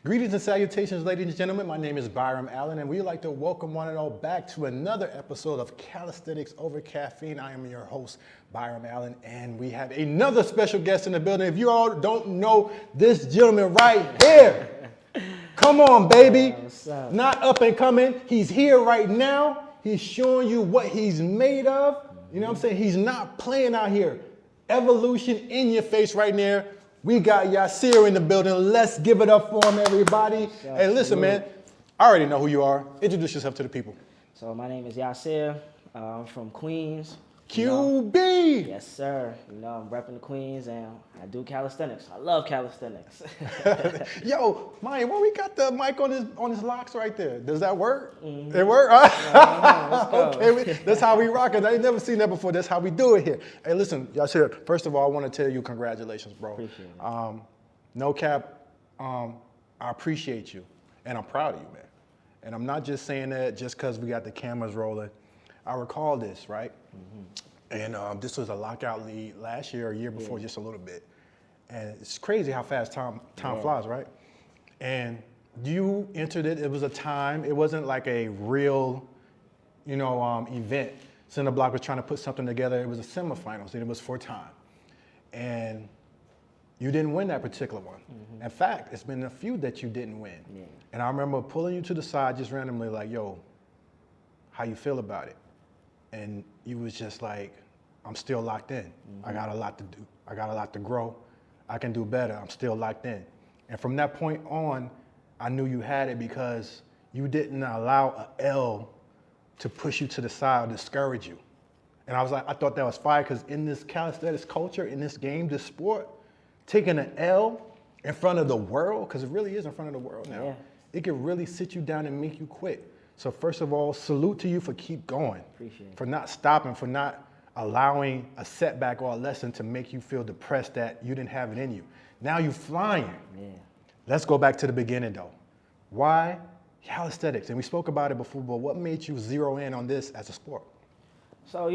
Greetings and salutations, ladies and gentlemen. My name is Byram Allen, and we'd like to welcome one and all back to another episode of Calisthenics over Caffeine. I am your host, Byram Allen, and we have another special guest in the building. If you all don't know this gentleman right here, come on, baby. What's up? Not up and coming. He's here right now. He's showing you what he's made of. You know what I'm saying? He's not playing out here. Evolution in your face right there. We got Yasir in the building. Let's give it up for him, everybody. Hey, listen, man. I already know who you are. Introduce yourself to the people. So my name is Yasir. I'm from Queens. QB. Yes, sir. I'm repping the Queens, and I do calisthenics. I love calisthenics. Yo, Maya, why we got the mic on his locks right there? Does that work? Mm-hmm. It work? Let's go. Okay, that's how we rock it. I ain't never seen that before. That's how we do it here. Hey, listen, Yasir, first of all, I want to tell you congratulations, bro. Appreciate it. No cap, I appreciate you, and I'm proud of you, man. And I'm not just saying that just because we got the cameras rolling. I recall this, right? Mm-hmm. And this was a lockout league last year or a year before, just a little bit. And it's crazy how fast time flies, right? And you entered it. It was a time. It wasn't like a real, event. Center Block was trying to put something together. It was a semifinals, and it was for time. And you didn't win that particular one. Mm-hmm. In fact, it's been a few that you didn't win. Yeah. And I remember pulling you to the side just randomly, like, yo, how you feel about it? And you was just like, I'm still locked in. Mm-hmm. I got a lot to do. I got a lot to grow. I can do better. I'm still locked in. And from that point on, I knew you had it because you didn't allow a L to push you to the side or discourage you. And I thought that was fire because in this calisthenics culture, in this game, this sport, taking an L in front of the world, because it really is in front of the world now, it can really sit you down and make you quit. So first of all, salute to you for keep going. Appreciate it. For not stopping, for not allowing a setback or a lesson to make you feel depressed that you didn't have it in you. Now you're flying. Yeah. Let's go back to the beginning though. Why calisthenics? And we spoke about it before, but what made you zero in on this as a sport? So,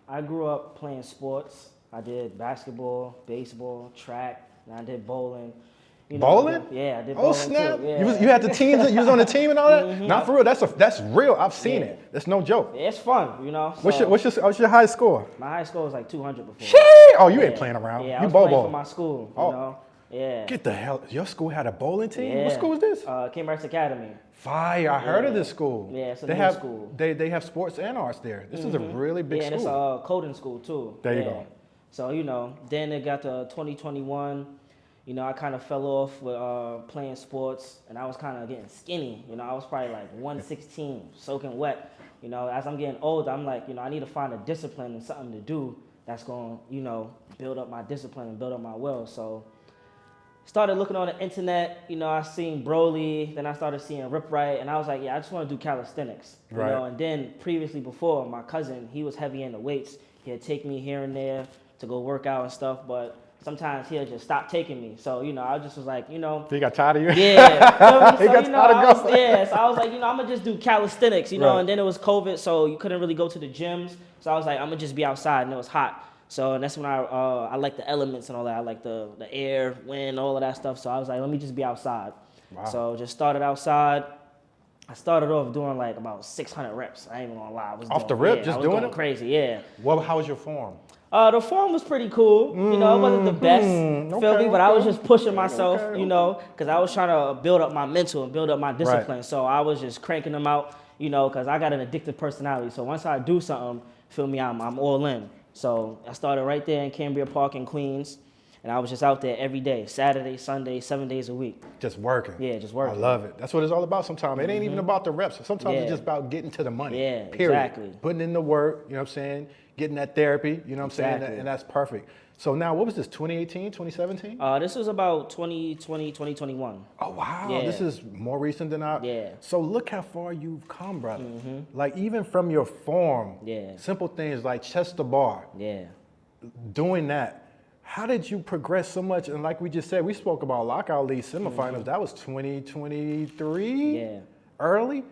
I grew up playing sports. I did basketball, baseball, track, and I did bowling. Bowling? I did bowling. Oh, snap. Too. Yeah. You had the teams, you was on the team and all that? Mm-hmm. Not for real, that's real. I've seen it. That's no joke. It's fun, So what's your high score? My high score was like 200 before. Shit! Oh, you ain't playing around. Yeah, you I was playing for my school, Yeah. Get the hell, your school had a bowling team? Yeah. What school is this? Cambridge Academy. Fire, I heard of this school. Yeah, it's a new school. They have sports and arts there. This is a really big school. Yeah, and it's a coding school too. There you go. So, then it got to 2021. I kind of fell off with playing sports, and I was kind of getting skinny. I was probably like 116, soaking wet. As I'm getting older, I'm like, I need to find a discipline and something to do that's going to, build up my discipline and build up my will. So started looking on the internet. I seen Broly, then I started seeing Rip Right, and I was like, I just want to do calisthenics. Right. And then previously before, my cousin, he was heavy in the weights. He'd take me here and there to go work out and stuff, but sometimes he'll just stop taking me. So, I just was like, He got tired of you? Yeah. He got tired of going. So I was like, I'm going to just do calisthenics, right. And then it was COVID, so you couldn't really go to the gyms. So I was like, I'm going to just be outside, and it was hot. So and that's when I like the elements and all that. I like the air, wind, all of that stuff. So I was like, let me just be outside. Wow. So just started outside. I started off doing like about 600 reps. I ain't even going to lie. Off the rip, just doing it? Crazy, yeah. How was your form? The form was pretty cool. It wasn't the best, feel me? But I was just pushing myself, because I was trying to build up my mental and build up my discipline. Right. So I was just cranking them out, because I got an addictive personality. So once I do something, feel me, I'm all in. So I started right there in Cambria Park in Queens, and I was just out there every day, Saturday, Sunday, 7 days a week. Just working. Yeah, just working. I love it. That's what it's all about sometimes. It ain't even about the reps. Sometimes it's just about getting to the money. Yeah, period. exactly. Putting in the work, you know what I'm saying? Getting that therapy, you know what I'm saying? And that's perfect. So now, what was this, 2018, 2017? This was about 2020, 2021. Oh, wow. Yeah. This is more recent than I. Yeah. So look how far you've come, brother. Like, even from your form, simple things like chest to bar. Yeah. Doing that. How did you progress so much? And like we just said, we spoke about Lockout League semifinals. That was 2023? Yeah. Early?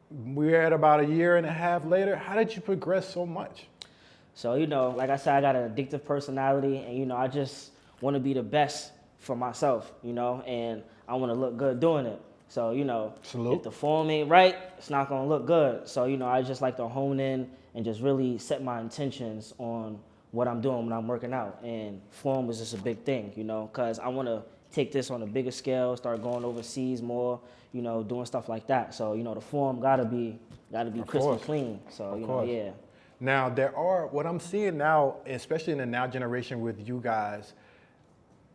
We're at about a year and a half later. How did you progress so much? So, like I said, I got an addictive personality, and, I just want to be the best for myself, and I want to look good doing it. So, you know, Salute. if the form ain't right, it's not going to look good. So, you know, I just like to hone in and just really set my intentions on what I'm doing when I'm working out. And form was just a big thing, you know, because I want to take this on a bigger scale, start going overseas more, you know, doing stuff like that. So, you know, the form gotta be crisp and clean. So, you know, yeah. Now, what I'm seeing now, especially in the now generation with you guys,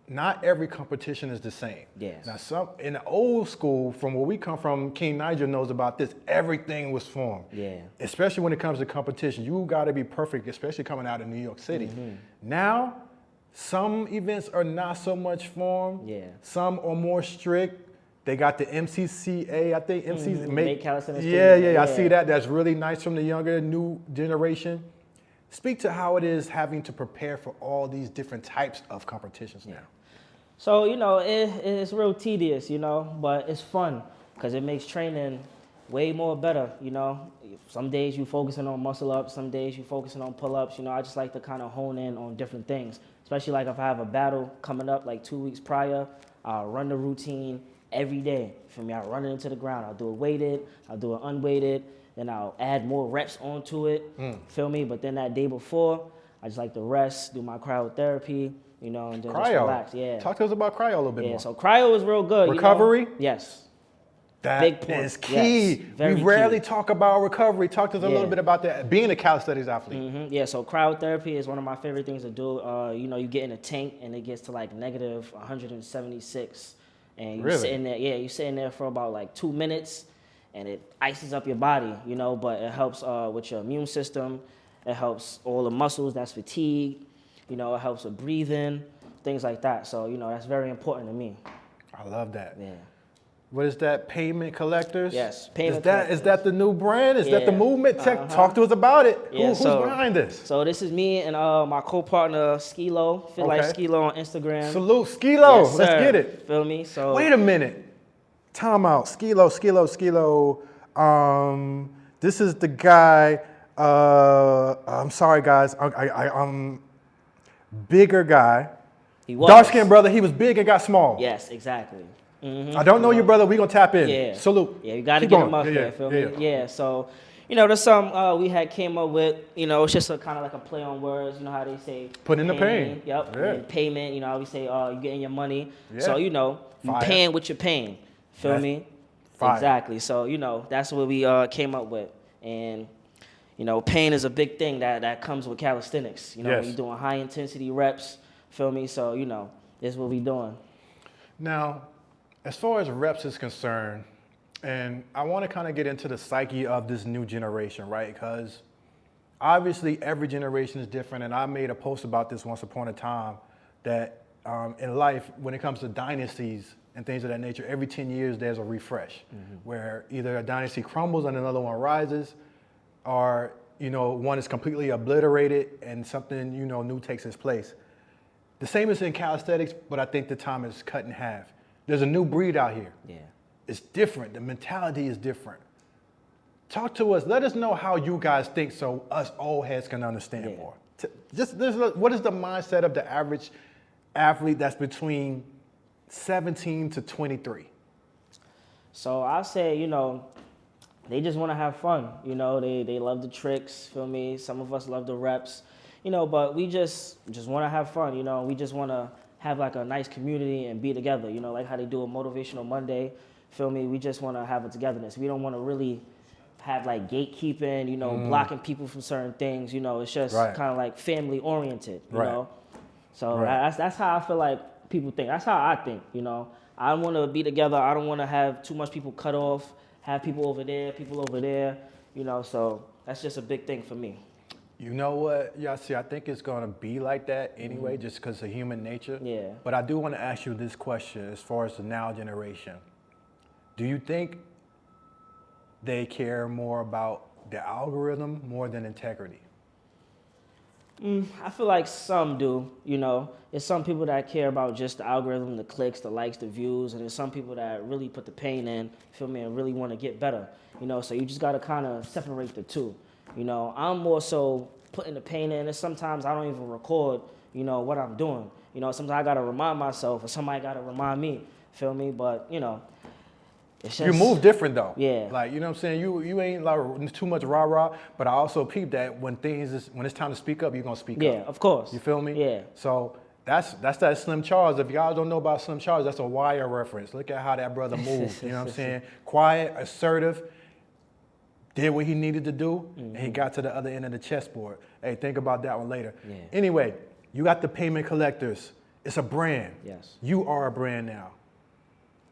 not every competition is the same. Yes. Now, in the old school, from where we come from, King Nigel knows about this, everything was formed. Yeah. Especially when it comes to competition. You got to be perfect, especially coming out of New York City. Now, some events are not so much form. Yeah. Some are more strict. They got the MCCA, I think. Make Calisthenics. Yeah, I see that. That's really nice from the younger, new generation. Speak to how it is having to prepare for all these different types of competitions now. So, you know, it's real tedious, you know, but it's fun because it makes training way more better, you know. Some days you focusing on muscle ups, some days you focusing on pull-ups. You know, I just like to kind of hone in on different things, especially like if I have a battle coming up like 2 weeks prior, I'll run the routine every day. For me, I'll run it into the ground. I'll do it weighted, I'll do it unweighted, then I'll add more reps onto it, feel me? But then that day before, I just like to rest, do my cryotherapy, you know, and then just relax. Yeah. Talk to us about cryo a little bit more. So cryo is real good. Recovery? You know? Yes. That Big point. is key. Yes, very we rarely key. talk about recovery. Talk to us a little bit about that. Being a calisthenics athlete. Yeah, so cryotherapy is one of my favorite things to do. You know, you get in a tank and it gets to like negative 176. And you sit in there, you sit in there for about like 2 minutes and it ices up your body, you know, but it helps with your immune system. It helps all the muscles that's fatigued. You know, it helps with breathing, things like that. So, you know, that's very important to me. I love that. Yeah. What is that? Painment Collectorz? Yes, Painment Collectorz. Is that the new brand? Is that the Yeah. movement? Talk to us about it. Yeah, Who's behind this? So this is me and my co-partner Skilo. Feel like Skilo on Instagram. Salute, Skilo. Yes, Let's sir. get it. Feel me? So Wait a minute. Time out. Skilo. This is the guy. I'm sorry, guys. I'm bigger guy. he was. Dark skinned brother. He was big and got small. Yes, exactly. I don't know you, brother. We gonna tap in. Yeah. Salute. Yeah, you got to Keep get going. him up there. Feel me? Yeah. So, you know, there's some we had came up with. You know, it's just a kind of like a play on words. You know how they say Put in the pain. Yep. Yeah. And payment. You know, how we say you getting your money. Yeah. So you know, you Fire. paying with your pain. Feel me? Fire. Exactly. So you know, that's what we came up with. And you know, pain is a big thing that comes with calisthenics. You know, when you're doing high intensity reps. Feel me? So you know, this is what we doing. Now, as far as reps is concerned, and I want to kind of get into the psyche of this new generation, right? Because obviously every generation is different, and I made a post about this once upon a time that in life, when it comes to dynasties and things of that nature, every 10 years there's a refresh where either a dynasty crumbles and another one rises, or you know, one is completely obliterated and something, you know, new takes its place. The same is in calisthenics, but I think the time is cut in half. There's a new breed out here. Yeah. It's different. The mentality is different. Talk to us. Let us know how you guys think so us old heads can understand more. What is the mindset of the average athlete that's between 17 to 23? So I say, you know, they just want to have fun. You know, they love the tricks, feel me? Some of us love the reps, you know, but we just want to have fun, you know. We just want to have like a nice community and be together, you know, like how they do a Motivational Monday, feel me? We just want to have a togetherness. We don't want to really have like gatekeeping, you know, blocking people from certain things, you know. It's just kind of like family oriented, you know. So that's how I feel like people think. That's how I think, you know. I want to be together. I don't want to have too much people cut off, have people over there, you know. So that's just a big thing for me. You know what, Yassi, I think it's going to be like that anyway, just because of human nature. Yeah. But I do want to ask you this question as far as the now generation. Do you think they care more about the algorithm more than integrity? I feel like some do, you know. There's some people that care about just the algorithm, the clicks, the likes, the views, and there's some people that really put the pain in, feel me, and really want to get better, you know. So you just got to kind of separate the two. You know, I'm more so putting the pain in, and sometimes I don't even record, you know, what I'm doing. You know, sometimes I got to remind myself, or somebody got to remind me, Feel me? But, you know, it's just... You move different though. Yeah. Like, you know what I'm saying? You ain't like too much rah-rah, but I also peep that when it's time to speak up, you're gonna speak up. Yeah, of course. You feel me? Yeah. So that's that Slim Charles. If y'all don't know about Slim Charles, that's a Wire reference. Look at how that brother moved. You know what I'm saying? Quiet, assertive, did what he needed to do, and he got to the other end of the chessboard. Hey, think about that one later. Yeah. Anyway, you got the Painment Collectorz. It's a brand. Yes. You are a brand now.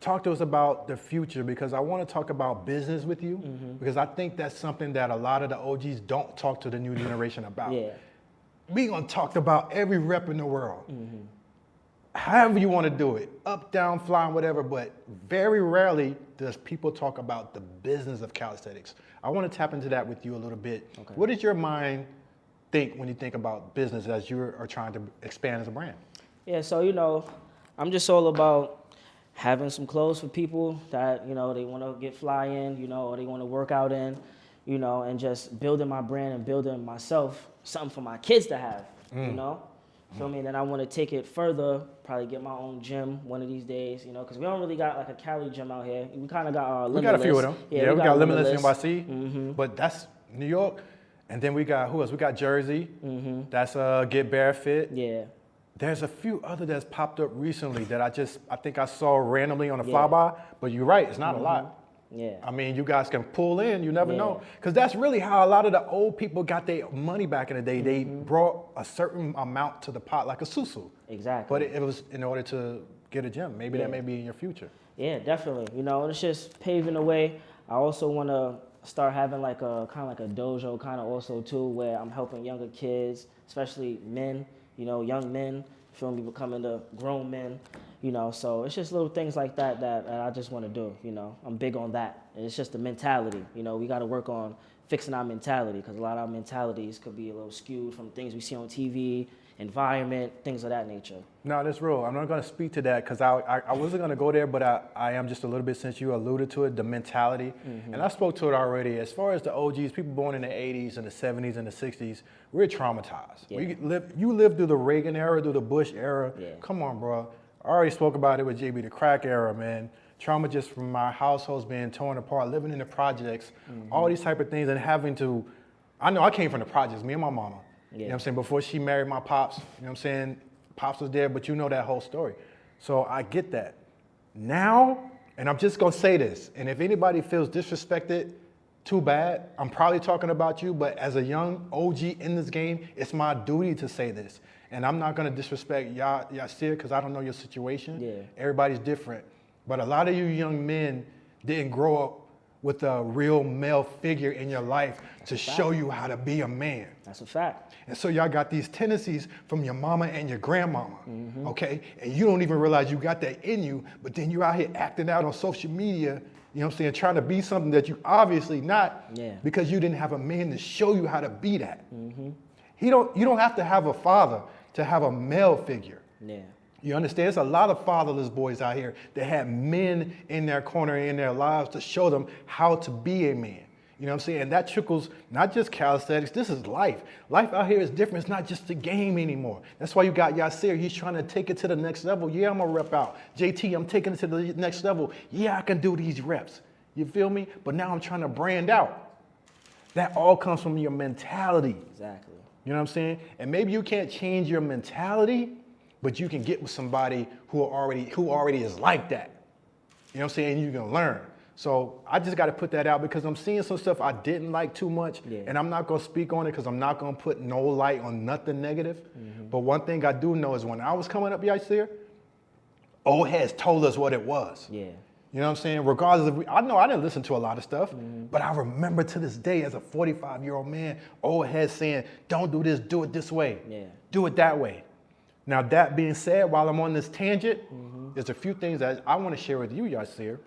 Talk to us about the future, because I want to talk about business with you, because I think that's something that a lot of the OGs don't talk to the new generation about. Yeah. We're going to talk about every rep in the world. However you want to do it, up, down, flying, whatever, but very rarely does people talk about the business of calisthenics. I want to tap into that with you a little bit. Okay. What does your mind think when you think about business as you are trying to expand as a brand? Yeah, so, you know, I'm just all about having some clothes for people that, you know, they want to get fly in, you know, or they want to work out in, you know, and just building my brand and building myself something for my kids to have, you know? Feel me? And then I want to take it further, probably get my own gym one of these days, you know, because we don't really got like a Cali gym out here. We kind of got our Limitless. We got a few of them. Yeah, we got Limitless NYC, but that's New York. And then we got, who else? We got Jersey. That's Get Bare Fit. Yeah. There's a few other that's popped up recently that I think I saw randomly on the flyby, but you're right, it's not a lot. Yeah. I mean, you guys can pull in, you never know. Because that's really how a lot of the old people got their money back in the day. They brought a certain amount to the pot, like a susu. Exactly. But it was in order to get a gym. Maybe that may be in your future. Yeah, definitely. You know, it's just paving the way. I also want to start having like a kind of like a dojo kind of also too, where I'm helping younger kids, especially men, you know, young men, feel me, becoming the grown men, you know. So it's just little things like that that I just want to do, you know. I'm big on that. And it's just the mentality, you know. We got to work on fixing our mentality, because a lot of our mentalities could be a little skewed from things we see on TV, environment, things of that nature. No, that's real. I'm not going to speak to that because I wasn't going to go there, but I am just a little bit, since you alluded to it, the mentality. And I spoke to it already. As far as the OGs, people born in the 80s and the 70s and the 60s, we're traumatized. Yeah. You lived through the Reagan era, through the Bush era. Yeah. Come on, bro. I already spoke about it with JB, the crack era, man. Trauma just from my households being torn apart, living in the projects, all these type of things, and having to, I know I came from the projects, me and my mama. You know what I'm saying? Before she married my pops, you know what I'm saying? Pops was there, but you know that whole story. So I get that. Now, and I'm just gonna say this, and if anybody feels disrespected, too bad. I'm probably talking about you, but as a young OG in this game, it's my duty to say this. And I'm not gonna disrespect Yasir, because I don't know your situation. Yeah. Everybody's different. But a lot of you young men didn't grow up with a real male figure in your life to show you how to be a man. That's a fact. And so y'all got these tendencies from your mama and your grandmama, okay? And you don't even realize you got that in you, but then you're out here acting out on social media, you know what I'm saying, trying to be something that you obviously not, because you didn't have a man to show you how to be that. You don't have to have a father to have a male figure. Yeah. You understand? There's a lot of fatherless boys out here that have men in their corner in their lives to show them how to be a man. You know what I'm saying? And that trickles not just calisthenics, this is life. Life out here is different. It's not just a game anymore. That's why you got Yasir. He's trying to take it to the next level. Yeah, I'm gonna rep out. JT, I'm taking it to the next level. Yeah, I can do these reps. You feel me? But now I'm trying to brand out. That all comes from your mentality. Exactly. You know what I'm saying? And maybe you can't change your mentality, but you can get with somebody who already is like that. You know what I'm saying? You can learn. So I just got to put that out because I'm seeing some stuff I didn't like too much, and I'm not going to speak on it because I'm not going to put no light on nothing negative. But one thing I do know is when I was coming up, Yasir, old heads told us what it was. Yeah. You know what I'm saying? Regardless of, I know I didn't listen to a lot of stuff, but I remember to this day as a 45-year-old man, old heads saying, don't do this, do it this way. Yeah. Do it that way. Now, that being said, while I'm on this tangent, there's a few things that I want to share with you, Yasir.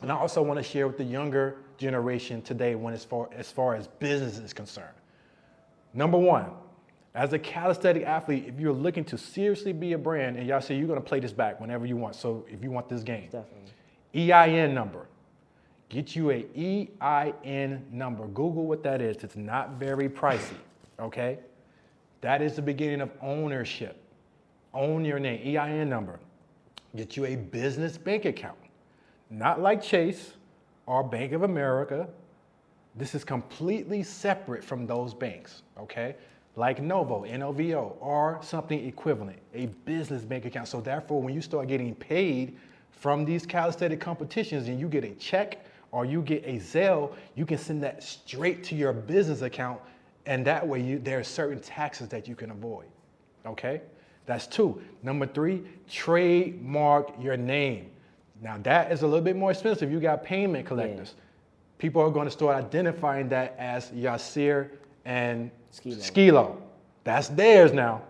And I also want to share with the younger generation today as far as business is concerned. Number one, as a calisthenic athlete, if you're looking to seriously be a brand, and Yasir, you're going to play this back whenever you want, so if you want this game. Definitely. EIN number. Get you a EIN number. Google what that is. It's not very pricey, okay? That is the beginning of ownership. Own your name, EIN number. Get you a business bank account. Not like Chase or Bank of America. This is completely separate from those banks, okay? Like Novo, N-O-V-O, or something equivalent, a business bank account. So therefore, when you start getting paid from these calisthenic competitions and you get a check or you get a Zelle, you can send that straight to your business account, and that way there are certain taxes that you can avoid, okay? That's 2. Number 3, trademark your name. Now that is a little bit more expensive. You got Painment Collectorz. Yeah. People are going to start identifying that as Yasir and Skilo. Skilo. That's theirs now.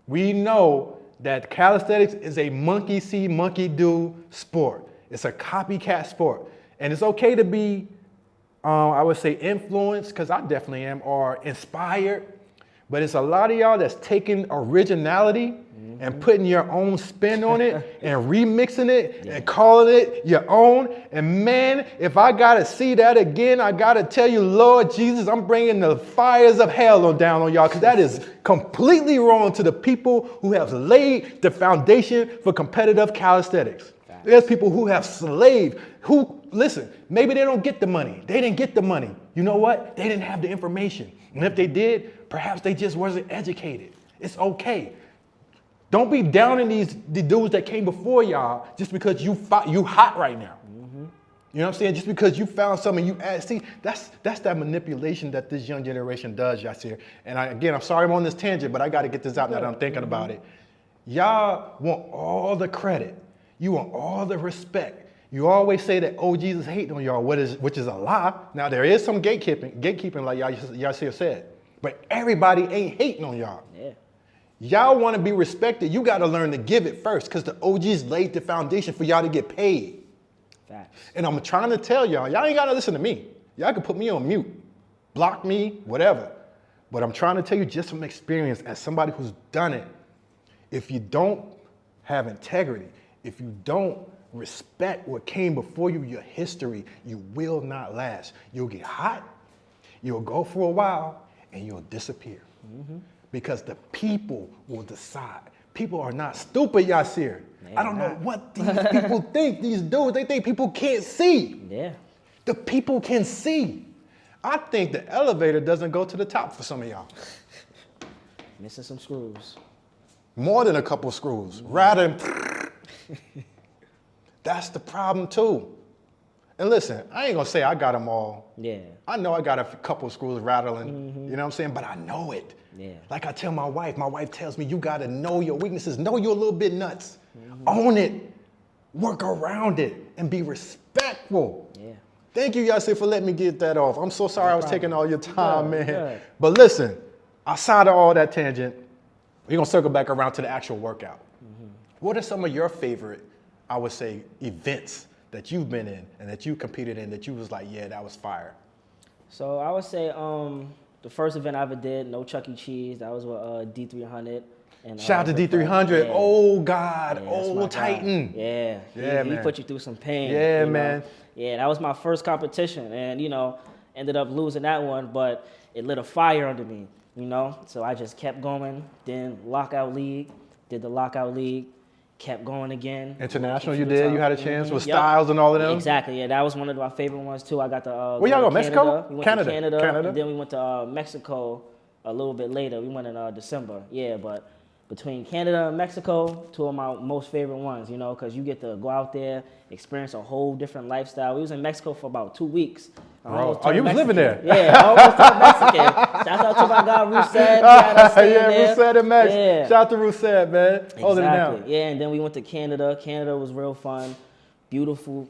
We know that calisthenics is a monkey see, monkey do sport. It's a copycat sport. And it's okay to be, I would say, influenced, because I definitely am, or inspired. But it's a lot of y'all that's taking originality and putting your own spin on it and remixing it and calling it your own. And man, if I gotta see that again, I gotta tell you, Lord Jesus, I'm bringing the fires of hell down on y'all, because that is completely wrong to the people who have laid the foundation for competitive calisthenics. There's people who have slaved, who, listen, maybe they don't get the money. They didn't get the money. You know what? They didn't have the information. And if they did, perhaps they just wasn't educated. It's okay. Don't be downing the dudes that came before y'all just because you hot right now. You know what I'm saying? Just because you found something you add. See, that's that manipulation that this young generation does, Yasir. And again, I'm sorry I'm on this tangent, but I got to get this out now that I'm thinking about it. Y'all want all the credit. You want all the respect. You always say that OGs is hating on y'all, which is a lie. Now, there is some gatekeeping like Yasir said. But everybody ain't hating on y'all. Yeah. Y'all want to be respected. You got to learn to give it first, because the OGs laid the foundation for y'all to get paid. Facts. And I'm trying to tell y'all ain't got to listen to me. Y'all can put me on mute, block me, whatever. But I'm trying to tell you just from experience, as somebody who's done it, if you don't have integrity, if you don't respect what came before you, your history, you will not last. You'll get hot, you'll go for a while, and you'll disappear. Because the people will decide. People are not stupid, Yasir. I don't know what these people think, these dudes. They think people can't see. Yeah. The people can see. I think the elevator doesn't go to the top for some of y'all. Missing some screws. More than a couple screws. Rather than that's the problem too. And listen, I ain't gonna say I got them all. Yeah. I know I got a couple screws rattling, you know what I'm saying? But I know it. Yeah. Like I tell my wife tells me, you gotta know your weaknesses, know you're a little bit nuts. Own it, work around it, and be respectful. Yeah. Thank you, Yasir, for letting me get that off. I'm so sorry I was taking all your time, man. Good. But listen, outside of all that tangent, we're gonna circle back around to the actual workout. What are some of your favorite, I would say, events that you've been in and that you competed in that you was like, yeah, that was fire? So I would say the first event I ever did, no Chuck E. Cheese, that was with D300. And, Shout out to D300. Yeah. Oh, God. Yeah, that's my old Titan. guy. Yeah. Yeah, He man. put you through some pain. Yeah, you know? man. Yeah, that was my first competition. And, ended up losing that one, but it lit a fire under me, So I just kept going. Then Lockout League, did the Lockout League, kept going again. International you did? You had a chance with Yep. Styles and all of them? Exactly, yeah. That was one of my favorite ones, too. I got the Where y'all go, to Mexico? Canada. We went Canada. to Canada, Canada. and then we went to Mexico a little bit later. We went in December. Yeah, but between Canada and Mexico, two of my most favorite ones, because you get to go out there, experience a whole different lifestyle. We was in Mexico for about 2 weeks. Oh, you was living there? Yeah, I almost turned Mexican. Shout out to my guy, Rousset. Yeah, Rousset and Max. Yeah. Shout out to Rousset, man. Holding it down. Exactly. Yeah, and then we went to Canada. Canada was real fun. Beautiful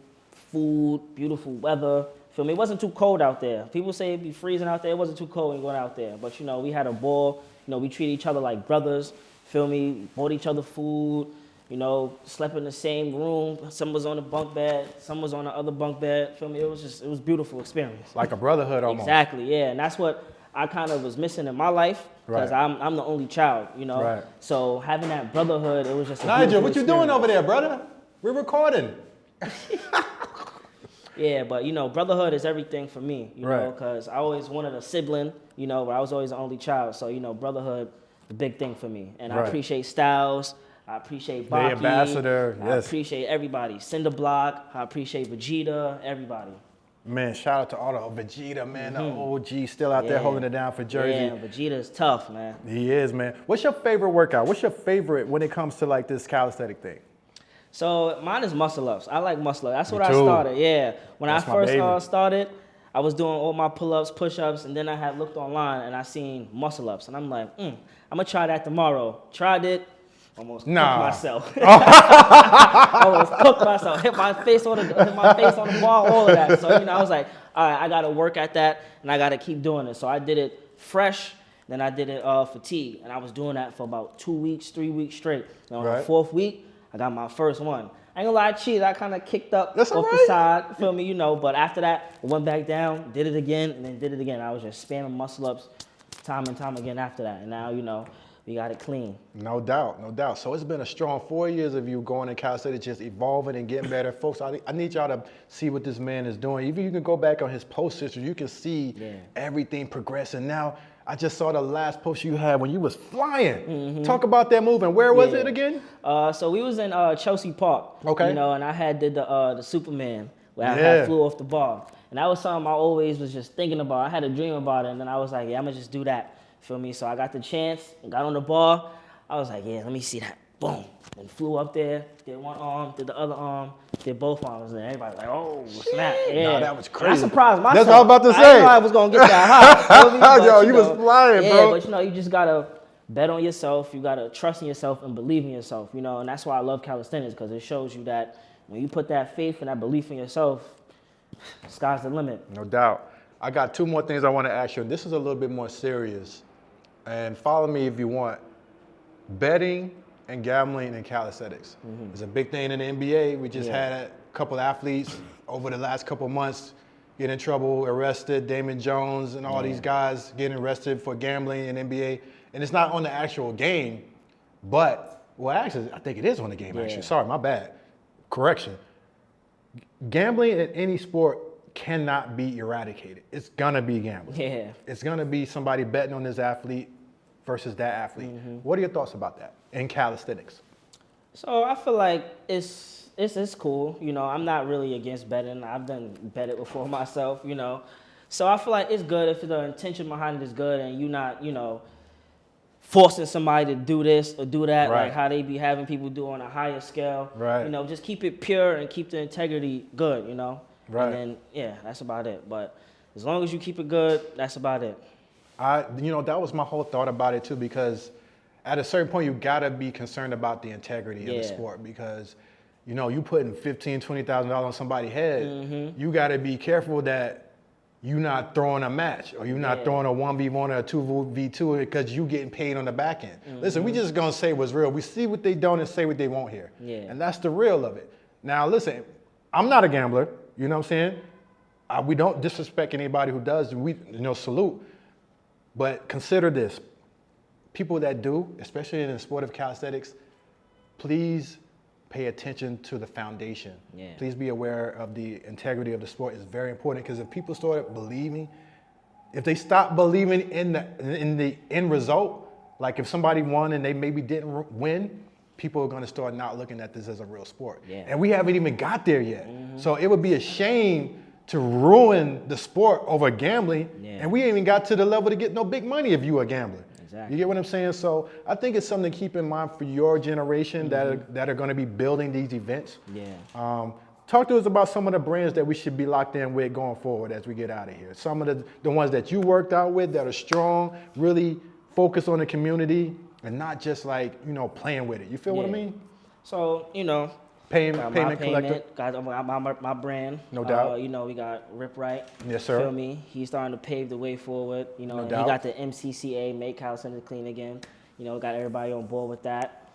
food, beautiful weather. Feel me? It wasn't too cold out there. People say it'd be freezing out there. It wasn't too cold when you went out there. But, we had a ball. We treated each other like brothers. Feel me? Bought each other food. Slept in the same room. Some was on the bunk bed. Some was on the other bunk bed. Feel me? It was a beautiful experience. Like a brotherhood almost. Exactly, yeah. And that's what I kind of was missing in my life, because Right. I'm the only child, Right. So having that brotherhood, it was just a Nigel, beautiful what you doing experience. over there, brother? We're recording. Yeah, but brotherhood is everything for me, Right. because I always wanted a sibling, where I was always the only child. So, brotherhood, the big thing for me. And I Right. appreciate Styles. I appreciate The Baki. ambassador, I yes. appreciate everybody. Cinderblock. I appreciate Vegeta. Everybody. Man, shout out to all the Vegeta, man, the OG still out there holding it down for Jersey. Yeah, Vegeta's tough, man. He is, man. What's your favorite workout? What's your favorite when it comes to like this calisthenic thing? So mine is muscle ups. I like muscle ups. That's Me what I too. started. Yeah, when That's I my first baby. started, I was doing all my pull-ups, push-ups, and then I had looked online and I seen muscle ups, and I'm like, I'm gonna try that tomorrow. Tried it, almost cooked myself. Almost cooked myself. Hit my face on the ball, all of that. So I was like, all right, I gotta work at that, and I gotta keep doing it. So I did it fresh. Then I did it fatigue, and I was doing that for about 2 weeks, 3 weeks straight. And on the 4th week, I got my first one. I ain't gonna lie, I cheated. I kind of kicked up That's off all the right. side, feel me, But after that, I went back down, did it again, and then did it again. I was just spamming muscle ups time and time again after that. And now, we got it clean. No doubt, no doubt. So it's been a strong 4 years of you going to calisthenics, just evolving and getting better. Folks, I need y'all to see what this man is doing. Even you can go back on his post history, you can see everything progressing. Now, I just saw the last post you had when you was flying. Talk about that move, and where was it again? So we was in Chelsea Park. Okay. And I had did the Superman where I had flew off the bar. And that was something I always was just thinking about. I had a dream about it, and then I was like, I'm gonna just do that. Feel me? So I got the chance and got on the bar. I was like, let me see that. Boom. And flew up there, did one arm, did the other arm, did both arms, and everybody was like, oh, snap. Yeah. Nah, that was And I crazy. surprised myself. That's what I was about to I say. didn't know I was gonna get that high. Feel me? But, Yo, you was flying, bro. But you just gotta bet on yourself. You gotta trust in yourself and believe in yourself. And that's why I love calisthenics, because it shows you that when you put that faith and that belief in yourself, sky's the limit. No doubt. I got 2 more things I want to ask you, and this is a little bit more serious. And follow me if you want. Betting and gambling in calisthenics. It's a big thing in the NBA. We just had a couple athletes over the last couple months get in trouble, arrested. Damon Jones and all these guys getting arrested for gambling in NBA. And it's not on the actual game, but, actually, I think it is on the game, actually. Sorry, my bad. Correction. Gambling in any sport cannot be eradicated. It's gonna be gambling. Yeah. It's gonna be somebody betting on this athlete versus that athlete. What are your thoughts about that in calisthenics? So I feel like it's cool. I'm not really against betting. I've done betted before myself, So I feel like it's good if the intention behind it is good and you're not, forcing somebody to do this or do that, Right. like how they be having people do on a higher scale. Right. Just keep it pure and keep the integrity good, Right. And then, that's about it. But as long as you keep it good, that's about it. That was my whole thought about it too, because at a certain point you gotta be concerned about the integrity of the sport, because you putting $15,000, $20,000 on somebody's head, you gotta be careful that you're not throwing a match or you're not throwing a 1v1 or a 2v2 because you getting paid on the back end. Listen, we just gonna say what's real. We see what they don't and say what they won't here. Yeah. And that's the real of it. Now listen, I'm not a gambler, you know what I'm saying? We don't disrespect anybody who does, we salute. But consider this, people that do, especially in the sport of calisthenics, please pay attention to the foundation. Yeah. Please be aware of the integrity of the sport. It's very important, because if people start believing, if they stop believing in the end result, like if somebody won and they maybe didn't win, people are gonna start not looking at this as a real sport. Yeah. And we haven't even got there yet. So it would be a shame to ruin the sport over gambling, and we ain't even got to the level to get no big money if you a gambler. Exactly. You get what I'm saying? So I think it's something to keep in mind for your generation that are going to be building these events. Yeah. Talk to us about some of the brands that we should be locked in with going forward as we get out of here. Some of the ones that you worked out with that are strong, really focus on the community and not just like, playing with it. You feel what I mean? So, Payment Collectorz. Got my brand. No doubt. We got Rip Right. Yes, sir. Feel me? He's starting to pave the way forward. No and doubt. he got the MCCA, Make Calisthenics Clean Again. Got everybody on board with that.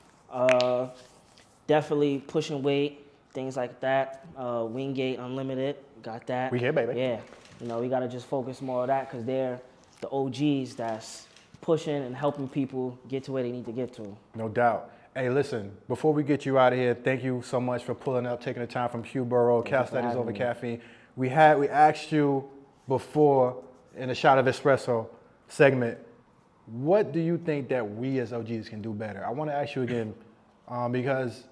Definitely pushing weight, things like that. Wingate Unlimited, got that. We here, baby. Yeah. We got to just focus more on that, because they're the OGs that's pushing and helping people get to where they need to get to. No doubt. Hey, listen, before we get you out of here, thank you so much for pulling up, taking the time from Huboro, Calisthenics over Caffeine. We asked you before in a shot of espresso segment, what do you think that we as OGs can do better? I want to ask you again, because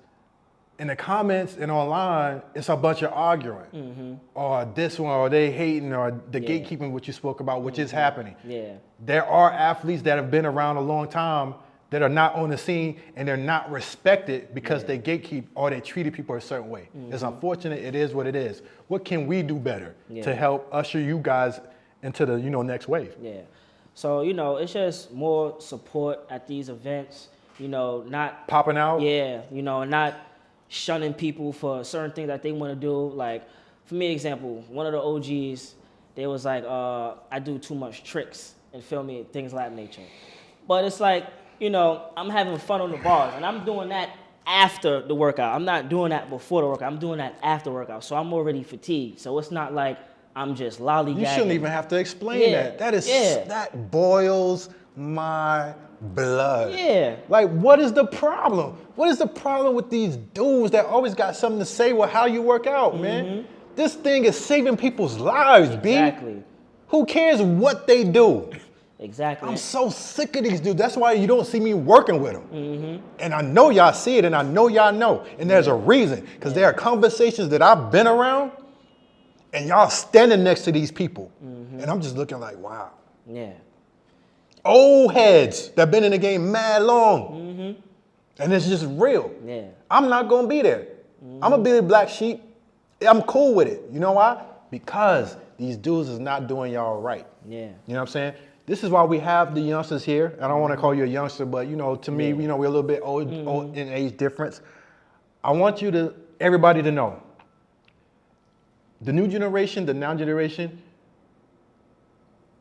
in the comments and online, it's a bunch of arguing, or this one, or they hating, or the gatekeeping, what you spoke about, which is happening. Yeah. There are athletes that have been around a long time that are not on the scene and they're not respected because they gatekeep or they treated people a certain way. It's unfortunate. It is what it is. What can we do better to help usher you guys into the next wave? Yeah. So it's just more support at these events. Not popping out. Yeah. Not shunning people for certain things that they want to do. Like, for me, example, one of the OGs, they was like, I do too much tricks and things of that nature. But it's like, I'm having fun on the bars, and I'm doing that after the workout. I'm not doing that before the workout. I'm doing that after workout. So I'm already fatigued. So it's not like I'm just lollygagging. You shouldn't even have to explain that. That boils my blood. Yeah. Like, what is the problem? What is the problem with these dudes that always got something to say with how you work out, man? This thing is saving people's lives, B. Exactly. Who cares what they do? Exactly. I'm so sick of these dudes. That's why you don't see me working with them. And I know y'all see it, and I know y'all know. And there's a reason, because there are conversations that I've been around, and y'all standing next to these people. And I'm just looking like, wow. Yeah. Old heads that been in the game mad long. And it's just real. Yeah. I'm not going to be there. I'm going to be the black sheep. I'm cool with it. You know why? Because these dudes is not doing y'all right. Yeah. You know what I'm saying? This is why we have the youngsters here. I don't want to call you a youngster, but to me, we're a little bit old in age difference. I want everybody to know, the new generation, the now generation,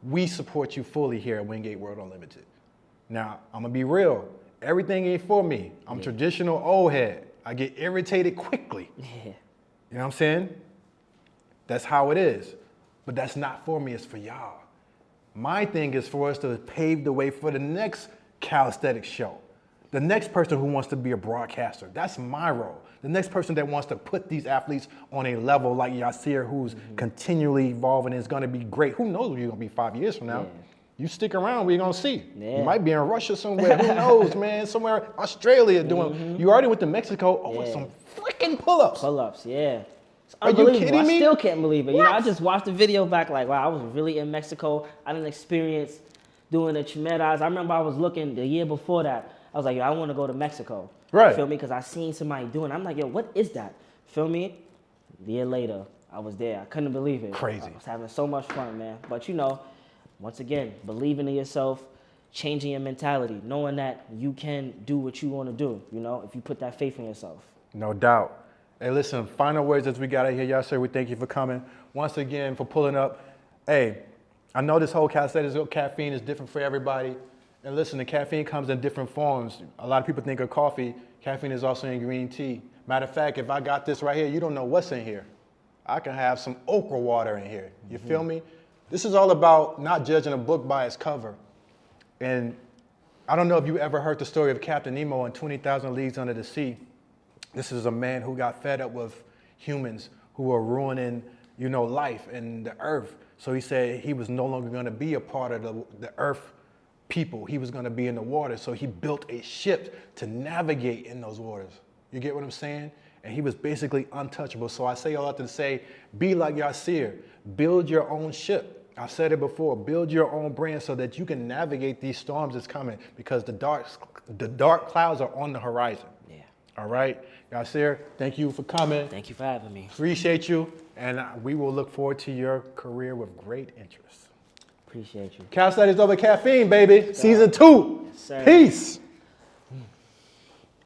we support you fully here at Wingate World Unlimited. Now, I'm gonna be real. Everything ain't for me. I'm traditional old head. I get irritated quickly. Yeah. You know what I'm saying? That's how it is. But that's not for me, it's for y'all. My thing is for us to pave the way for the next calisthenics show. The next person who wants to be a broadcaster. That's my role. The next person that wants to put these athletes on a level like Yasir, who's continually evolving and is gonna be great. Who knows where you're gonna be 5 years from now? Yeah. You stick around, we're gonna see. Yeah. You might be in Russia somewhere, who knows, man? Somewhere Australia doing, you already went to Mexico, with some freaking pull-ups. Pull-ups, yeah. Are you kidding me? I still can't believe it. I just watched the video back like, wow, I was really in Mexico. I didn't experience doing the Chimeras. I remember I was looking the year before that. I was like, I want to go to Mexico. Right. Feel me? Because I seen somebody doing it. I'm like, what is that? Feel me? A year later, I was there. I couldn't believe it. Crazy. I was having so much fun, man. But once again, believing in yourself, changing your mentality, knowing that you can do what you want to do, if you put that faith in yourself. No doubt. Hey, listen, final words as we got out here. Y'all say we thank you for coming. Once again, for pulling up. Hey, I know this whole calisthenics caffeine is different for everybody. And listen, the caffeine comes in different forms. A lot of people think of coffee. Caffeine is also in green tea. Matter of fact, if I got this right here, you don't know what's in here. I can have some okra water in here. You feel me? This is all about not judging a book by its cover. And I don't know if you ever heard the story of Captain Nemo and 20,000 Leagues Under the Sea. This is a man who got fed up with humans who were ruining, life and the earth. So he said he was no longer going to be a part of the earth people. He was going to be in the water. So he built a ship to navigate in those waters. You get what I'm saying? And he was basically untouchable. So I say all that to say, be like Yasir. Build your own ship. I've said it before. Build your own brand so that you can navigate these storms that's coming, because the dark clouds are on the horizon. Yeah. All right? Yasir, thank you for coming. Thank you for having me. Appreciate you. And we will look forward to your career with great interest. Appreciate you. Calisthenics over caffeine, baby. Season 2. Yes, sir. Peace.